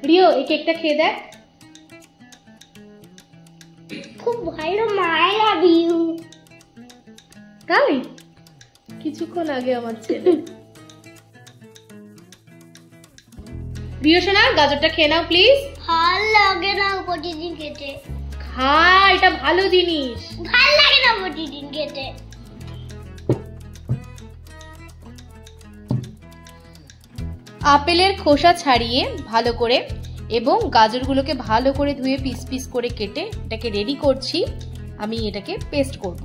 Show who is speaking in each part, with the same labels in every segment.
Speaker 1: Rio এই কেকটা খেয়ে দেখ।
Speaker 2: খুব ভালো মা, আই লাভ ইউ।
Speaker 1: তাই কিছুক্ষণ আগে আমার ছেলে। রিও সোনা গাজরটা খেয়ে নাও প্লিজ।
Speaker 2: ভালো লাগে না প্রতিদিন খেতে।
Speaker 1: খা, এটা ভালো জিনিস।
Speaker 2: ভালো লাগে না প্রতিদিন খেতে।
Speaker 1: আপেলের খোসা ছাড়িয়ে ভালো করে এবং গাজরগুলোকে ভালো করে ধুয়ে পিস পিস করে কেটে এটাকে রেডি করছি। আমি এটাকে পেস্ট করব।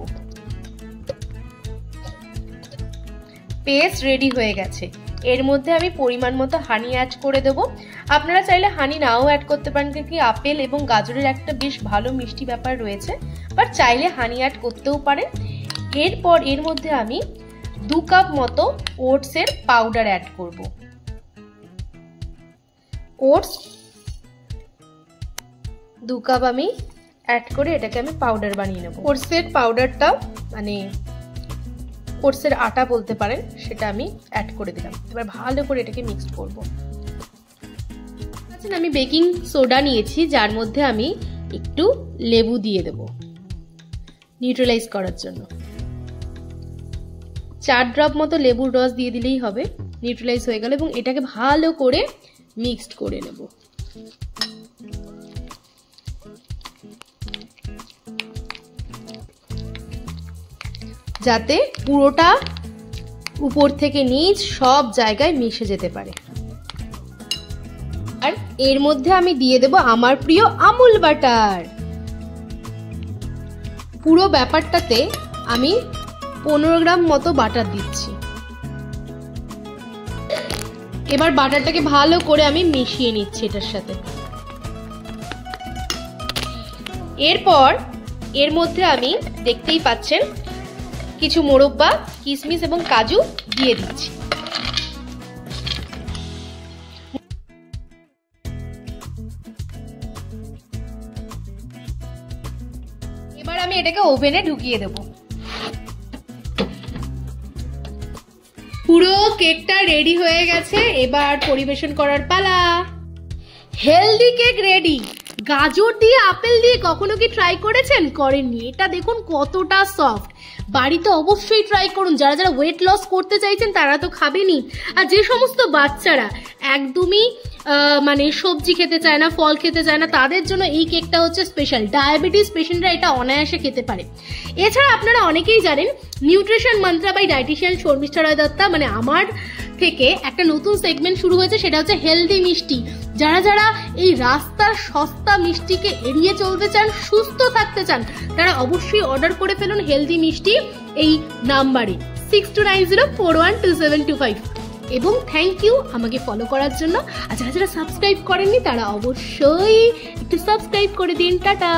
Speaker 1: পেস্ট রেডি হয়ে গেছে। এর মধ্যে আমি পরিমাণ মতো হানি অ্যাড করে দেবো। আপনারা চাইলে হানি নাও অ্যাড করতে পারেন, কি আপেল এবং গাজরের একটা বেশ ভালো মিষ্টি ব্যাপার রয়েছে, বাট চাইলে হানি অ্যাড করতেও পারেন। এরপর এর মধ্যে আমি 2 কাপ মতো ওটসের পাউডার অ্যাড করব। ওটস 2 কাপ আমি অ্যাড করে এটাকে আমি পাউডার বানিয়ে নেব। ওটসের পাউডারটাও মানে ওটসের আটা বলতে পারেন, সেটা আমি অ্যাড করে দিলাম। এবার ভালো করে এটাকে মিক্সড করব। আচ্ছা, আমি বেকিং সোডা নিয়েছি, যার মধ্যে আমি একটু লেবু দিয়ে দেব নিউট্রালাইজ করার জন্য। 4 ড্রপ মতো লেবুর রস দিয়ে দিলেই হবে, নিউট্রালাইজ হয়ে গেল। এবং এটাকে ভালো করে মিক্সড করে নেব। যাতে পুরোটা উপর থেকে নিচ সব জায়গায় মিশে যেতে পারে। আর এর মধ্যে আমি দিয়ে দেব আমার প্রিয় আমুল বাটার। পুরো ব্যাপারটাতে আমি 15 গ্রাম মতো বাটার দিচ্ছি। এবার বাটারটাকে ভালো করে আমি মিশিয়ে নিচ্ছি এটার সাথে। এরপর এর মধ্যে আমি দেখতেই পাচ্ছেন কিছু মোরব্বা, কিশমিশ এবং কাজু দিয়ে দিচ্ছি। এবার আমি এটাকে ওভেনে ঢুকিয়ে দেব। পুরো কেকটা রেডি হয়ে গেছে, এবার পরিবেশন করার পালা। Healthy cake ready. গাজর দিয়ে আপেল দিয়ে কখনো কি ট্রাই করেছেন? করেননি? এটা দেখুন কতটা সফট। বাড়িতে অবশ্যই ট্রাই করুন। যারা যারা ওয়েট লস করতে চাইছেন তারা তো খাবেনই, আর যে সমস্ত বাচ্চারা একদমই মানে সবজি খেতে চায় না, ফল খেতে চায় না, তাদের জন্য এই কেকটা হচ্ছে স্পেশাল। ডায়াবেটিস পেশেন্টরা এটা অনায়াসে খেতে পারে। এছাড়া আপনারা অনেকেই জানেন nutrition mantra by dietician Sharmishtha Roy Dutta, মানে আমার থেকে একটা নতুন সেগমেন্ট শুরু হয়েছে, সেটা হচ্ছে হেলদি মিষ্টি। যারা যারা এই রাস্তার সস্তা মিষ্টিকে এড়িয়ে চলতে চান, সুস্থ থাকতে চান, তারা অবশ্যই অর্ডার করে ফেলুন হেলদি মিষ্টি এই নাম্বারে 6290412725। এবং থ্যাংক ইউ আমাকে ফলো করার জন্য। আর যারা যারা সাবস্ক্রাইব করেননি তারা অবশ্যই একটু সাবস্ক্রাইব করে দিন। টাটা।